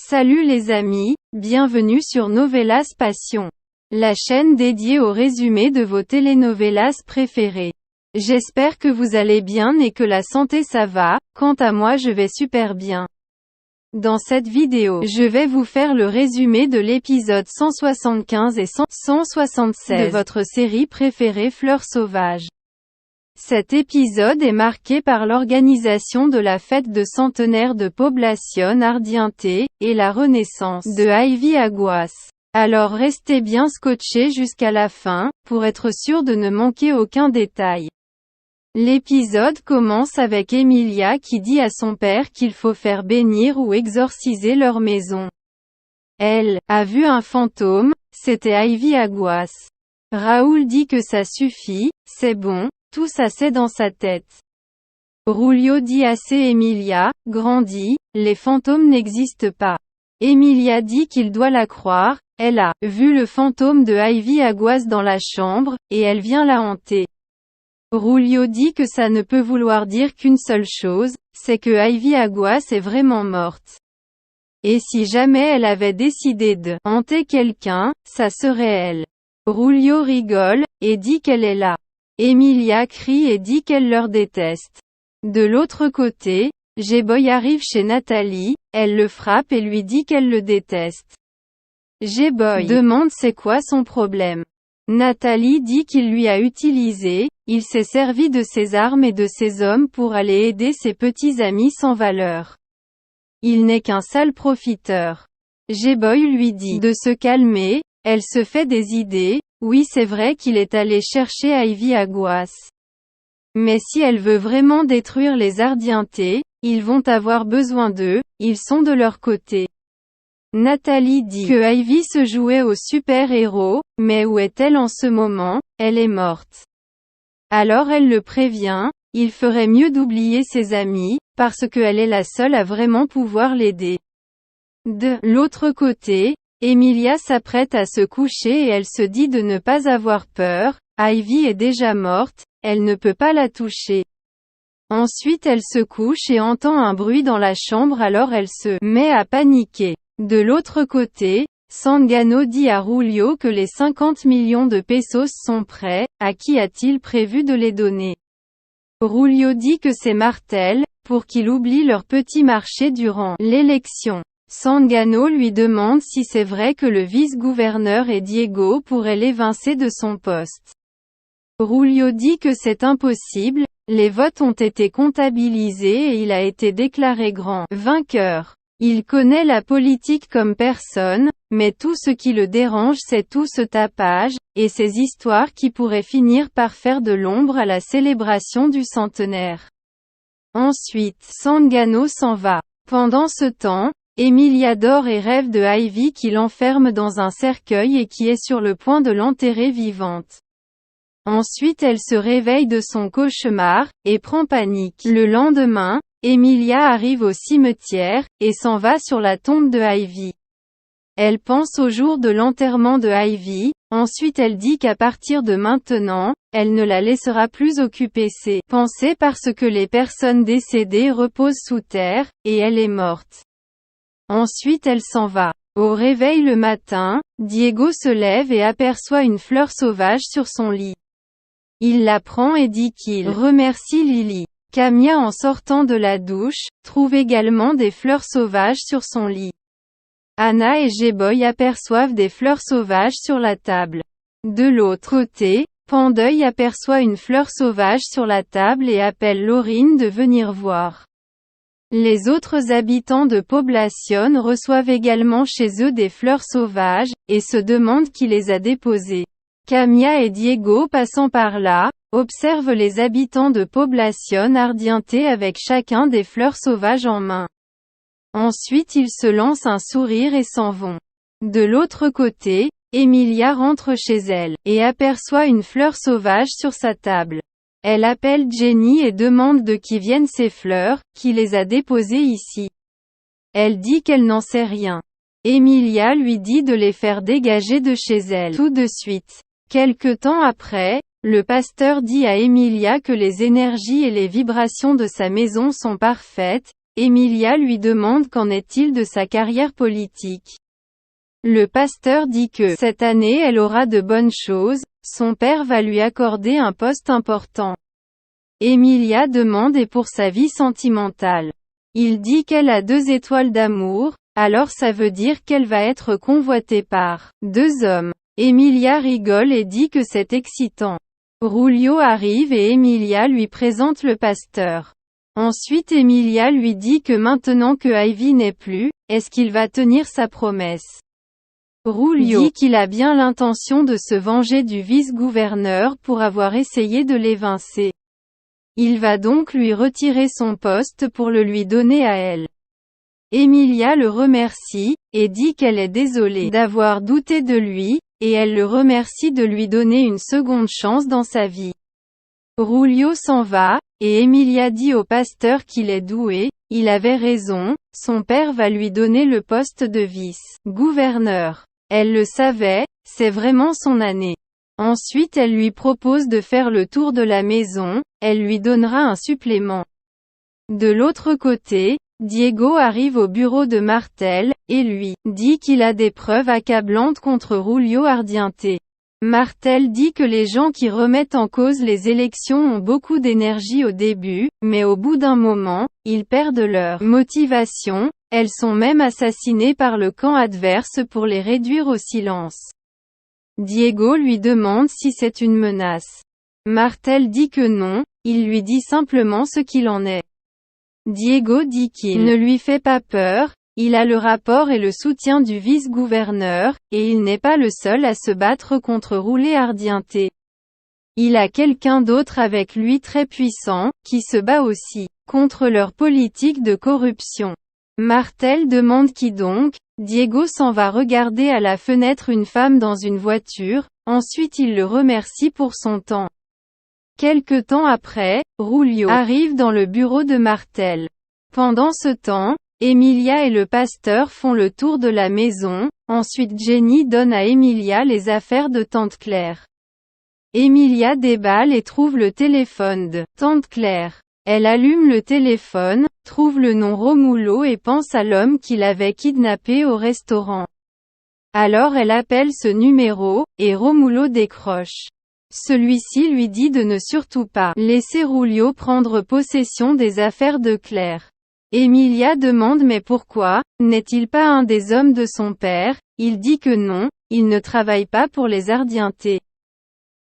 Salut les amis, bienvenue sur Novelas Passion, la chaîne dédiée au résumé de vos telenovelas préférées. J'espère que vous allez bien et que la santé ça va, quant à moi je vais super bien. Dans cette vidéo, je vais vous faire le résumé de l'épisode 175 et 176 de votre série préférée Fleurs sauvages. Cet épisode est marqué par l'organisation de la fête de centenaire de Población Ardiente, et la renaissance de Ivy Aguas. Alors restez bien scotchés jusqu'à la fin, pour être sûr de ne manquer aucun détail. L'épisode commence avec Emilia qui dit à son père qu'il faut faire bénir ou exorciser leur maison. Elle a vu un fantôme, c'était Ivy Aguas. Raúl dit que ça suffit, c'est bon. Tout ça c'est dans sa tête. Julio dit à Emilia, grandis, les fantômes n'existent pas. Emilia dit qu'il doit la croire, elle a vu le fantôme de Ivy Aguas dans la chambre, et elle vient la hanter. Julio dit que ça ne peut vouloir dire qu'une seule chose, c'est que Ivy Aguas est vraiment morte. Et si jamais elle avait décidé de hanter quelqu'un, ça serait elle. Julio rigole, et dit qu'elle est là. Emilia crie et dit qu'elle leur déteste. De l'autre côté, G-Boy arrive chez Nathalie, elle le frappe et lui dit qu'elle le déteste. G-Boy demande c'est quoi son problème. Nathalie dit qu'il lui a utilisé, il s'est servi de ses armes et de ses hommes pour aller aider ses petits amis sans valeur. Il n'est qu'un sale profiteur. G-Boy lui dit de se calmer, elle se fait des idées. Oui c'est vrai qu'il est allé chercher Ivy Aguas. Mais si elle veut vraiment détruire les Ardiente, ils vont avoir besoin d'eux, ils sont de leur côté. Nathalie dit que Ivy se jouait au super-héros, mais où est-elle en ce moment? Elle est morte. Alors elle le prévient, il ferait mieux d'oublier ses amis, parce qu'elle est la seule à vraiment pouvoir l'aider. De l'autre côté, Emilia s'apprête à se coucher et elle se dit de ne pas avoir peur, Ivy est déjà morte, elle ne peut pas la toucher. Ensuite elle se couche et entend un bruit dans la chambre alors elle se met à paniquer. De l'autre côté, Sangano dit à Julio que les 50 millions de pesos sont prêts, à qui a-t-il prévu de les donner? Julio dit que c'est Martel, pour qu'il oublie leur petit marché durant l'élection. Sangano lui demande si c'est vrai que le vice-gouverneur et Diego pourraient l'évincer de son poste. Julio dit que c'est impossible, les votes ont été comptabilisés et il a été déclaré grand vainqueur. Il connaît la politique comme personne, mais tout ce qui le dérange c'est tout ce tapage, et ces histoires qui pourraient finir par faire de l'ombre à la célébration du centenaire. Ensuite, Sangano s'en va. Pendant ce temps, Emilia dort et rêve de Ivy qui l'enferme dans un cercueil et qui est sur le point de l'enterrer vivante. Ensuite elle se réveille de son cauchemar, et prend panique. Le lendemain, Emilia arrive au cimetière, et s'en va sur la tombe de Ivy. Elle pense au jour de l'enterrement de Ivy, ensuite elle dit qu'à partir de maintenant, elle ne la laissera plus occuper ses pensées parce que les personnes décédées reposent sous terre, et elle est morte. Ensuite elle s'en va. Au réveil le matin, Diego se lève et aperçoit une fleur sauvage sur son lit. Il la prend et dit qu'il remercie Lily. Camilla en sortant de la douche, trouve également des fleurs sauvages sur son lit. Anna et G-Boy aperçoivent des fleurs sauvages sur la table. De l'autre côté, Pandeuil aperçoit une fleur sauvage sur la table et appelle Laurine de venir voir. Les autres habitants de Población reçoivent également chez eux des fleurs sauvages, et se demandent qui les a déposées. Camilla et Diego passant par là, observent les habitants de Población Ardiente avec chacun des fleurs sauvages en main. Ensuite ils se lancent un sourire et s'en vont. De l'autre côté, Emilia rentre chez elle, et aperçoit une fleur sauvage sur sa table. Elle appelle Jenny et demande de qui viennent ces fleurs, qui les a déposées ici. Elle dit qu'elle n'en sait rien. Emilia lui dit de les faire dégager de chez elle tout de suite. Quelque temps après, le pasteur dit à Emilia que les énergies et les vibrations de sa maison sont parfaites, Emilia lui demande qu'en est-il de sa carrière politique. Le pasteur dit que, cette année elle aura de bonnes choses, son père va lui accorder un poste important. Emilia demande et pour sa vie sentimentale. Il dit qu'elle a 2 étoiles d'amour, alors ça veut dire qu'elle va être convoitée par 2 hommes. Emilia rigole et dit que c'est excitant. Rulio arrive et Emilia lui présente le pasteur. Ensuite Emilia lui dit que maintenant que Ivy n'est plus, est-ce qu'il va tenir sa promesse. Rulio dit qu'il a bien l'intention de se venger du vice-gouverneur pour avoir essayé de l'évincer. Il va donc lui retirer son poste pour le lui donner à elle. Emilia le remercie, et dit qu'elle est désolée d'avoir douté de lui, et elle le remercie de lui donner une seconde chance dans sa vie. Rulio s'en va, et Emilia dit au pasteur qu'il est doué, il avait raison, son père va lui donner le poste de vice-gouverneur. Elle le savait, c'est vraiment son année. Ensuite elle lui propose de faire le tour de la maison, elle lui donnera un supplément. De l'autre côté, Diego arrive au bureau de Martel, et lui dit qu'il a des preuves accablantes contre Rulio Ardiente. Martel dit que les gens qui remettent en cause les élections ont beaucoup d'énergie au début, mais au bout d'un moment, ils perdent leur motivation, elles sont même assassinées par le camp adverse pour les réduire au silence. Diego lui demande si c'est une menace. Martel dit que non, il lui dit simplement ce qu'il en est. Diego dit qu'il ne lui fait pas peur, il a le rapport et le soutien du vice-gouverneur, et il n'est pas le seul à se battre contre Rulio Ardiente. Il a quelqu'un d'autre avec lui très puissant, qui se bat aussi contre leur politique de corruption. Martel demande qui donc. Diego s'en va regarder à la fenêtre une femme dans une voiture, ensuite il le remercie pour son temps. Quelque temps après, Rulio arrive dans le bureau de Martel. Pendant ce temps, Emilia et le pasteur font le tour de la maison, ensuite Jenny donne à Emilia les affaires de Tante Claire. Emilia déballe et trouve le téléphone de Tante Claire. Elle allume le téléphone, trouve le nom Romulo et pense à l'homme qui l'avait kidnappé au restaurant. Alors elle appelle ce numéro, et Romulo décroche. Celui-ci lui dit de ne surtout pas laisser Rulio prendre possession des affaires de Claire. Emilia demande mais pourquoi, n'est-il pas un des hommes de son père? Il dit que non, il ne travaille pas pour les Ardiente.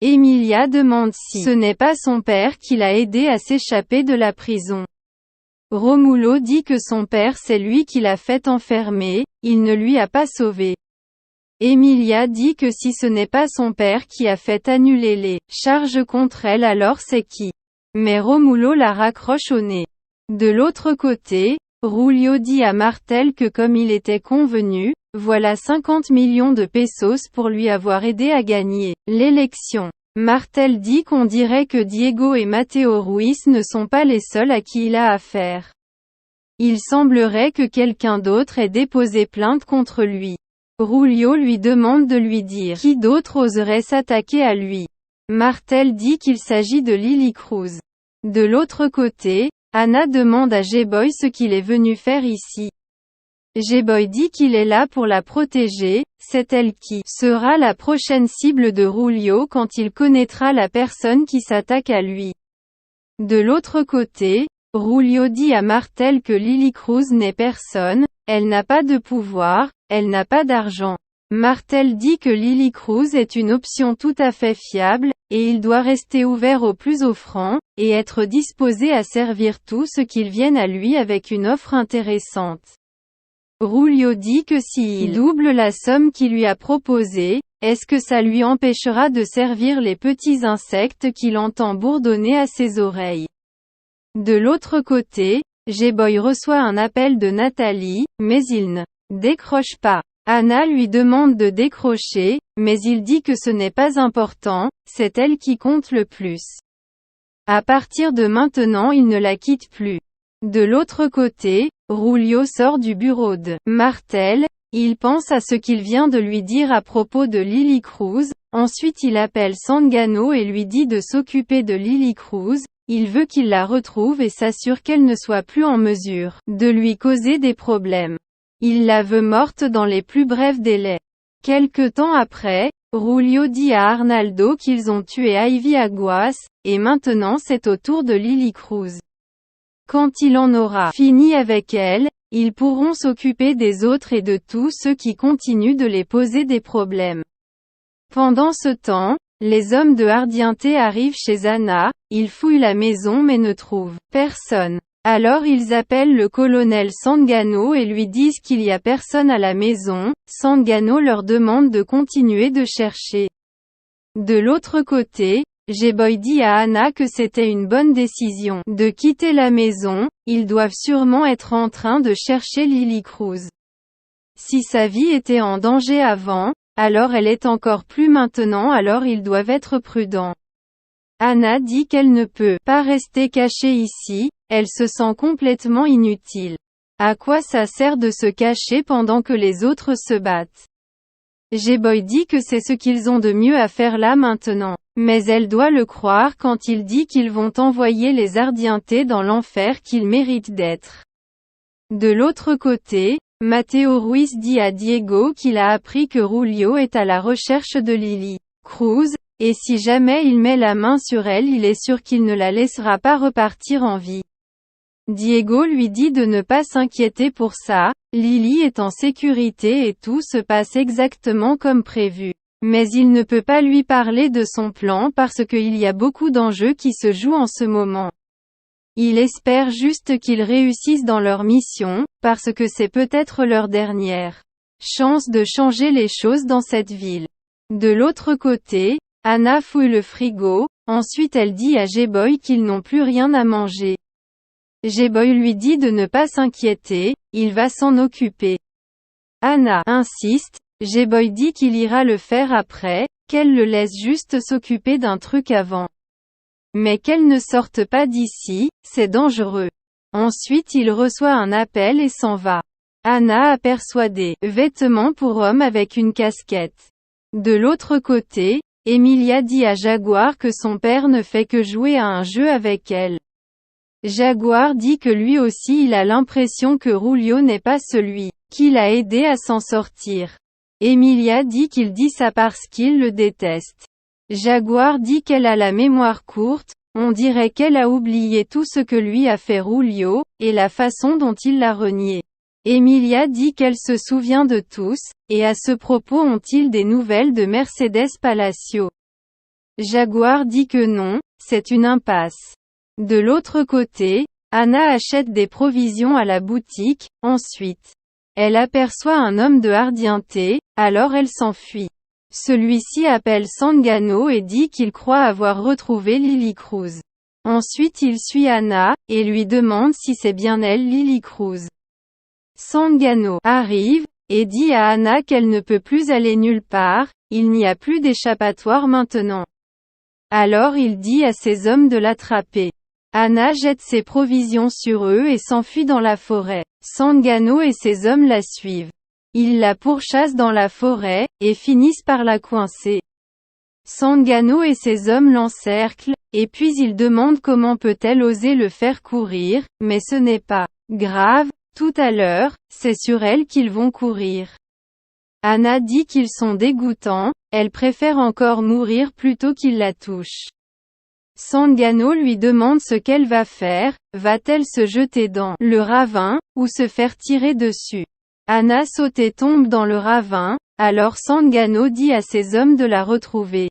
Emilia demande si ce n'est pas son père qui l'a aidé à s'échapper de la prison. Romulo dit que son père c'est lui qui l'a fait enfermer, il ne lui a pas sauvé. Emilia dit que si ce n'est pas son père qui a fait annuler les charges contre elle alors c'est qui? Mais Romulo la raccroche au nez. De l'autre côté, Rulio dit à Martel que comme il était convenu, voilà 50 millions de pesos pour lui avoir aidé à gagner l'élection. Martel dit qu'on dirait que Diego et Mateo Ruiz ne sont pas les seuls à qui il a affaire. Il semblerait que quelqu'un d'autre ait déposé plainte contre lui. Rulio lui demande de lui dire qui d'autre oserait s'attaquer à lui. Martel dit qu'il s'agit de Lily Cruz. De l'autre côté, Anna demande à G-Boy ce qu'il est venu faire ici. G-Boy dit qu'il est là pour la protéger, c'est elle qui sera la prochaine cible de Rulio quand il connaîtra la personne qui s'attaque à lui. De l'autre côté, Rulio dit à Martel que Lily Cruz n'est personne, elle n'a pas de pouvoir, elle n'a pas d'argent. Martel dit que Lily Cruz est une option tout à fait fiable, et il doit rester ouvert aux plus offrants, et être disposé à servir tous ceux qui viennent à lui avec une offre intéressante. Rulio dit que s'il double la somme qu'il lui a proposée, est-ce que ça lui empêchera de servir les petits insectes qu'il entend bourdonner à ses oreilles. De l'autre côté, G-Boy reçoit un appel de Nathalie, mais il ne décroche pas. Anna lui demande de décrocher, mais il dit que ce n'est pas important, c'est elle qui compte le plus. À partir de maintenant il ne la quitte plus. De l'autre côté, Rulio sort du bureau de Martel, il pense à ce qu'il vient de lui dire à propos de Lily Cruz, ensuite il appelle Sangano et lui dit de s'occuper de Lily Cruz, il veut qu'il la retrouve et s'assure qu'elle ne soit plus en mesure de lui causer des problèmes. Il la veut morte dans les plus brefs délais. Quelque temps après, Rulio dit à Arnaldo qu'ils ont tué Ivy Aguas, et maintenant c'est au tour de Lily Cruz. Quand il en aura fini avec elle, ils pourront s'occuper des autres et de tous ceux qui continuent de les poser des problèmes. Pendant ce temps, les hommes de Ardiente arrivent chez Anna, ils fouillent la maison mais ne trouvent personne. Alors ils appellent le colonel Sangano et lui disent qu'il y a personne à la maison. Sangano leur demande de continuer de chercher. De l'autre côté, G-Boy dit à Anna que c'était une bonne décision de quitter la maison, ils doivent sûrement être en train de chercher Lily Cruz. Si sa vie était en danger avant, alors elle est encore plus maintenant, alors ils doivent être prudents. Anna dit qu'elle ne peut pas rester cachée ici, elle se sent complètement inutile. À quoi ça sert de se cacher pendant que les autres se battent? G-Boy dit que c'est ce qu'ils ont de mieux à faire là maintenant. Mais elle doit le croire quand il dit qu'ils vont envoyer les Ardiente dans l'enfer qu'ils méritent d'être. De l'autre côté, Mateo Ruiz dit à Diego qu'il a appris que Rulio est à la recherche de Lily Cruz, et si jamais il met la main sur elle, il est sûr qu'il ne la laissera pas repartir en vie. Diego lui dit de ne pas s'inquiéter pour ça, Lily est en sécurité et tout se passe exactement comme prévu. Mais il ne peut pas lui parler de son plan parce qu'il y a beaucoup d'enjeux qui se jouent en ce moment. Il espère juste qu'ils réussissent dans leur mission, parce que c'est peut-être leur dernière chance de changer les choses dans cette ville. De l'autre côté, Anna fouille le frigo, ensuite elle dit à G-Boy qu'ils n'ont plus rien à manger. G-Boy lui dit de ne pas s'inquiéter, il va s'en occuper. Anna insiste, G-Boy dit qu'il ira le faire après, qu'elle le laisse juste s'occuper d'un truc avant. Mais qu'elle ne sorte pas d'ici, c'est dangereux. Ensuite il reçoit un appel et s'en va. Anna aperçoit des vêtements pour homme avec une casquette. De l'autre côté, Emilia dit à Jaguar que son père ne fait que jouer à un jeu avec elle. Jaguar dit que lui aussi il a l'impression que Rulio n'est pas celui qui l'a aidé à s'en sortir. Emilia dit qu'il dit ça parce qu'il le déteste. Jaguar dit qu'elle a la mémoire courte, on dirait qu'elle a oublié tout ce que lui a fait Rulio, et la façon dont il l'a renié. Emilia dit qu'elle se souvient de tous, et à ce propos ont-ils des nouvelles de Mercedes Palacio? Jaguar dit que non, c'est une impasse. De l'autre côté, Anna achète des provisions à la boutique, ensuite. Elle aperçoit un homme de Ardiente, alors elle s'enfuit. Celui-ci appelle Sangano et dit qu'il croit avoir retrouvé Lily Cruz. Ensuite il suit Anna, et lui demande si c'est bien elle Lily Cruz. Sangano arrive, et dit à Anna qu'elle ne peut plus aller nulle part, il n'y a plus d'échappatoire maintenant. Alors il dit à ses hommes de l'attraper. Anna jette ses provisions sur eux et s'enfuit dans la forêt. Sangano et ses hommes la suivent. Ils la pourchassent dans la forêt, et finissent par la coincer. Sangano et ses hommes l'encerclent, et puis ils demandent comment peut-elle oser le faire courir, mais ce n'est pas grave, tout à l'heure, c'est sur elle qu'ils vont courir. Anna dit qu'ils sont dégoûtants, elle préfère encore mourir plutôt qu'ils la touchent. Sangano lui demande ce qu'elle va faire, va-t-elle se jeter dans le ravin, ou se faire tirer dessus? Anna saute et tombe dans le ravin, alors Sangano dit à ses hommes de la retrouver.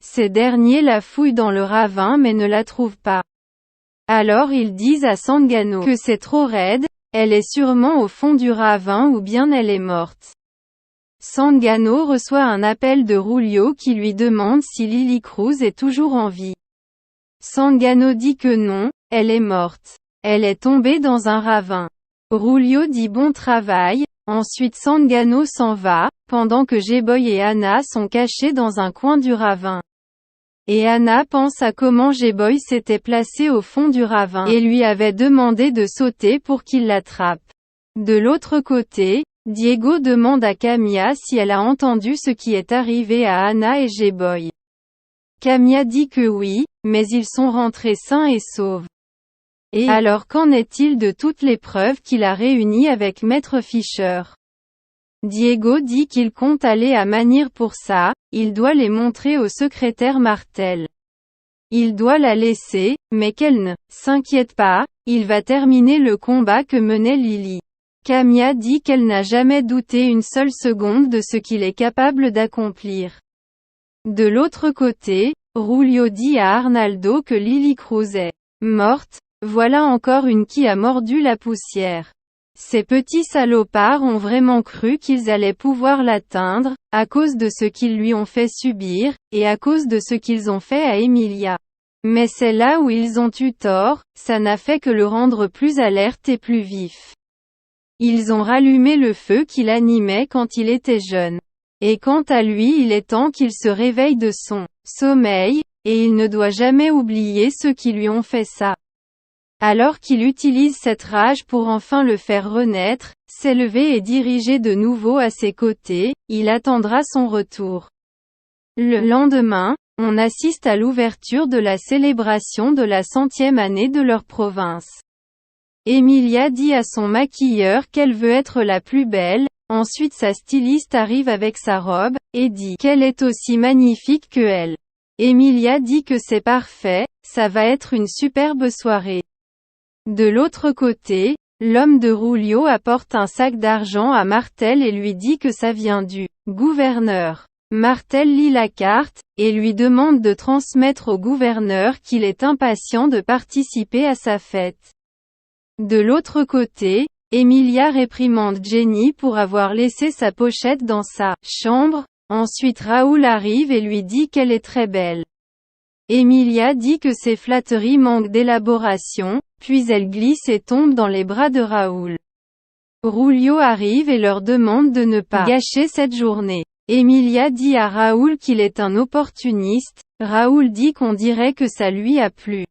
Ces derniers la fouillent dans le ravin mais ne la trouvent pas. Alors ils disent à Sangano que c'est trop raide, elle est sûrement au fond du ravin ou bien elle est morte. Sangano reçoit un appel de Rulio qui lui demande si Lily Cruz est toujours en vie. Sangano dit que non, elle est morte. Elle est tombée dans un ravin. Rulio dit bon travail, ensuite Sangano s'en va, pendant que G-Boy et Anna sont cachés dans un coin du ravin. Et Anna pense à comment G-Boy s'était placé au fond du ravin, et lui avait demandé de sauter pour qu'il l'attrape. De l'autre côté, Diego demande à Camilla si elle a entendu ce qui est arrivé à Anna et G-Boy. Camilla dit que oui, mais ils sont rentrés sains et saufs. Et alors qu'en est-il de toutes les preuves qu'il a réunies avec Maître Fischer? Diego dit qu'il compte aller à Manille pour ça, il doit les montrer au secrétaire Martel. Il doit la laisser, mais qu'elle ne s'inquiète pas, il va terminer le combat que menait Lily. Camilla dit qu'elle n'a jamais douté une seule seconde de ce qu'il est capable d'accomplir. De l'autre côté, Rulio dit à Arnaldo que Lily Cruz est morte, voilà encore une qui a mordu la poussière. Ces petits salopards ont vraiment cru qu'ils allaient pouvoir l'atteindre, à cause de ce qu'ils lui ont fait subir, et à cause de ce qu'ils ont fait à Emilia. Mais c'est là où ils ont eu tort, ça n'a fait que le rendre plus alerte et plus vif. Ils ont rallumé le feu qui l'animait quand il était jeune. Et quant à lui, il est temps qu'il se réveille de son sommeil, et il ne doit jamais oublier ceux qui lui ont fait ça. Alors qu'il utilise cette rage pour enfin le faire renaître, s'élever et diriger de nouveau à ses côtés, il attendra son retour. Le lendemain, on assiste à l'ouverture de la célébration de la 100e année de leur province. Emilia dit à son maquilleur qu'elle veut être la plus belle, ensuite sa styliste arrive avec sa robe, et dit qu'elle est aussi magnifique que elle. Emilia dit que c'est parfait, ça va être une superbe soirée. De l'autre côté, l'homme de Rulio apporte un sac d'argent à Martel et lui dit que ça vient du gouverneur. Martel lit la carte, et lui demande de transmettre au gouverneur qu'il est impatient de participer à sa fête. De l'autre côté, Emilia réprimande Jenny pour avoir laissé sa pochette dans sa chambre, ensuite Raoul arrive et lui dit qu'elle est très belle. Emilia dit que ses flatteries manquent d'élaboration, puis elle glisse et tombe dans les bras de Raoul. Rulio arrive et leur demande de ne pas gâcher cette journée. Emilia dit à Raoul qu'il est un opportuniste, Raoul dit qu'on dirait que ça lui a plu.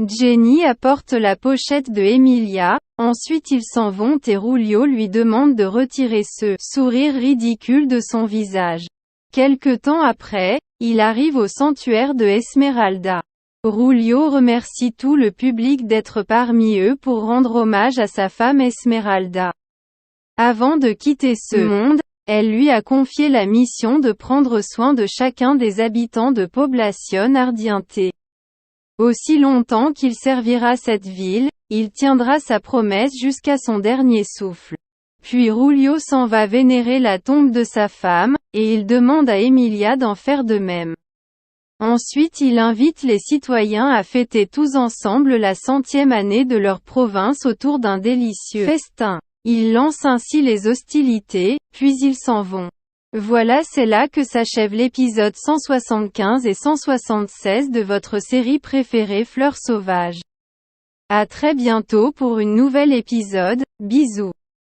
Jenny apporte la pochette de Emilia, ensuite ils s'en vont et Rulio lui demande de retirer ce sourire ridicule de son visage. Quelque temps après, il arrive au sanctuaire de Esmeralda. Rulio remercie tout le public d'être parmi eux pour rendre hommage à sa femme Esmeralda. Avant de quitter ce monde, elle lui a confié la mission de prendre soin de chacun des habitants de Población Ardiente. Aussi longtemps qu'il servira cette ville, il tiendra sa promesse jusqu'à son dernier souffle. Puis Rulio s'en va vénérer la tombe de sa femme, et il demande à Emilia d'en faire de même. Ensuite il invite les citoyens à fêter tous ensemble la 100e année de leur province autour d'un délicieux festin. Ils lancent ainsi les hostilités, puis ils s'en vont. Voilà, c'est là que s'achève l'épisode 175 et 176 de votre série préférée Fleurs sauvages. À très bientôt pour une nouvelle épisode, bisous.